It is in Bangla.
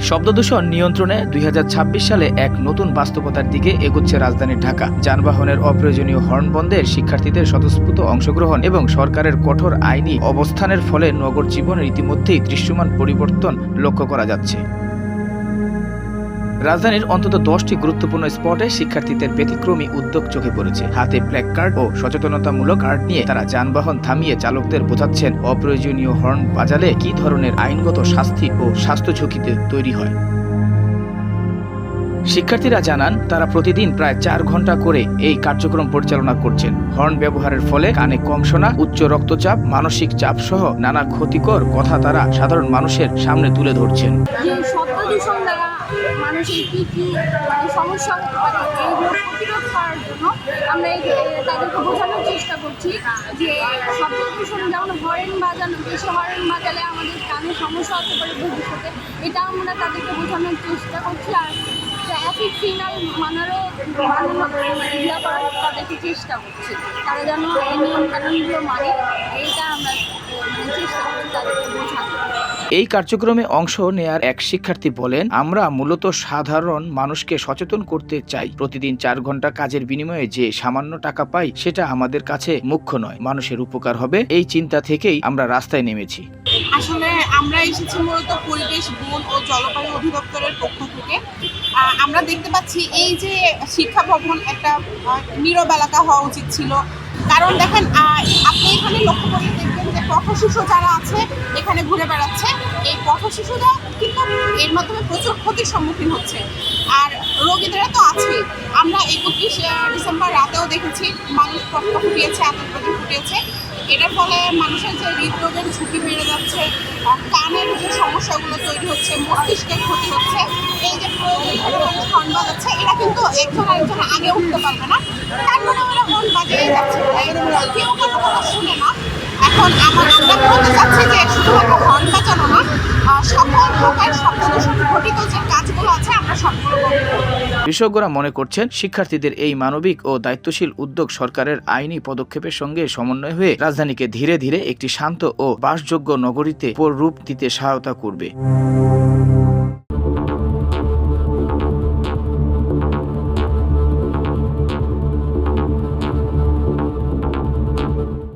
শব্দদূষণ নিয়ন্ত্রণে 2026 সালে এক নতুন বাস্তবতার দিকে এগোচ্ছে রাজধানী ঢাকা। যানবাহনের অপ্রয়োজনীয় হর্ন বন্ধের, শিক্ষার্থীদের স্বতঃস্ফূর্ত অংশগ্রহণ এবং সরকারের কঠোর আইনি অবস্থানের ফলে নগর জীবনের ইতিমধ্যেই দৃশ্যমান পরিবর্তন লক্ষ্য করা যাচ্ছে। রাজধানীর অন্তত 10টি গুরুত্বপূর্ণ স্পটে শিক্ষার্থীদের ব্যতিক্রমী উদ্যোগ চোখে পড়েছে। হাতে প্ল্যাক কার্ড ও সচেতনতামূলক কার্ড নিয়ে তারা যানবাহন থামিয়ে চালকদের বোঝাচ্ছেন অপ্রয়োজনীয় হর্ন বাজালে কী ধরনের আইনগত শাস্তি ও স্বাস্থ্য ঝুঁকিতে তৈরি হয়। শিক্ষার্থীরা জানান, তারা প্রতিদিন প্রায় 4 ঘন্টা করে এই কার্যক্রম পরিচালনা করছেন। হর্ন ব্যবহারের ফলে কানে কম শোনা, উচ্চ রক্তচাপ, মানসিক চাপ সহ নানা ক্ষতিকর কথা তারা সাধারণ মানুষের সামনে তুলে ধরছেন। মানুষের কি কি সমস্যা হতে পারে এইগুলো প্রতিরোধ করার জন্য আমরা তাদেরকে বোঝানোর চেষ্টা করছি যে শব্দ দূষণ যেমন হর্ন বাজানো, বেশি হর্ন বাজালে আমাদের কানে সমস্যা হতে পারে ভবিষ্যতে, এটা আমরা তাদেরকে বোঝানোর চেষ্টা করছি। আর ট্রাফিক সিগন্যাল মানারও ইয়া করার তাদেরকে চেষ্টা করছি, তারা যেন এই নিয়ম কানুনগুলো মানে, এইটা আমরা চেষ্টা করছি তাদেরকে বোঝাতে। এই কার্যক্রমে অংশ নেয়ার এক শিক্ষার্থী বলেন, আমরা মূলত সাধারণ মানুষকে সচেতন করতে চাই। প্রতিদিন 4 ঘন্টা কাজের বিনিময়ে যে সামান্য টাকা পাই সেটা আমাদের কাছে মুখ্য নয়, মানুষের উপকার হবে এই চিন্তা থেকেই আমরা রাস্তায় নেমেছি। আসলে আমরা এসেছি মূলত পরিবেশ, বন ও জলবায়ু অধিদপ্তরের পক্ষ থেকে। আমরা দেখতে পাচ্ছি এই যে শিক্ষা ভবন একটা নীরব এলাকা হওয়া উচিত ছিল, কারণ দেখেন আপনি এখানে লক্ষ্য করলে দেখবেন যে পথ শিশু যারা আছে এখানে ঘুরে বেড়াচ্ছে। এই পথ শিশুরা কিন্তু এর মাধ্যমে প্রচুর ক্ষতির সম্মুখীন হচ্ছে, আর রোগীদেরা তো আছে। আমরা 31 ডিসেম্বর রাতেও দেখেছি মানুষ পটকা ফুটিয়েছে, আতঙ্কবাদী ফুটিয়েছে। এটার ফলে মানুষের যে হৃদরোগের ঝুঁকি বেড়ে যাচ্ছে, কানের যে সমস্যাগুলো তৈরি হচ্ছে, মস্তিষ্কের ক্ষতি হচ্ছে। এই যে মানুষ হর্ন বাজাচ্ছে, এরা কিন্তু একজন আরেকজন আগে উঠতে পারবে না, তারপরে ওরা হর্ন বাজিয়ে যাচ্ছে, কেউ কোনো কথা শুনে না। এখন আমরা বলতে চাচ্ছি যে শুধুমাত্র হর্ন বাজানো না, সকল প্রকার শব্দ দূষণ ঘটিত যে কাজগুলো আছে আমরা সবগুলো করব। বিশেষজ্ঞরা মনে করছেন, শিক্ষার্থীদের এই মানবিক ও দায়িত্বশীল উদ্যোগ সরকারের আইনি পদক্ষেপের সঙ্গে সমন্বয় হয়ে রাজধানীকে ধীরে ধীরে একটি শান্ত ও বাসযোগ্য নগরীতে রূপ দিতে সহায়তা করবে।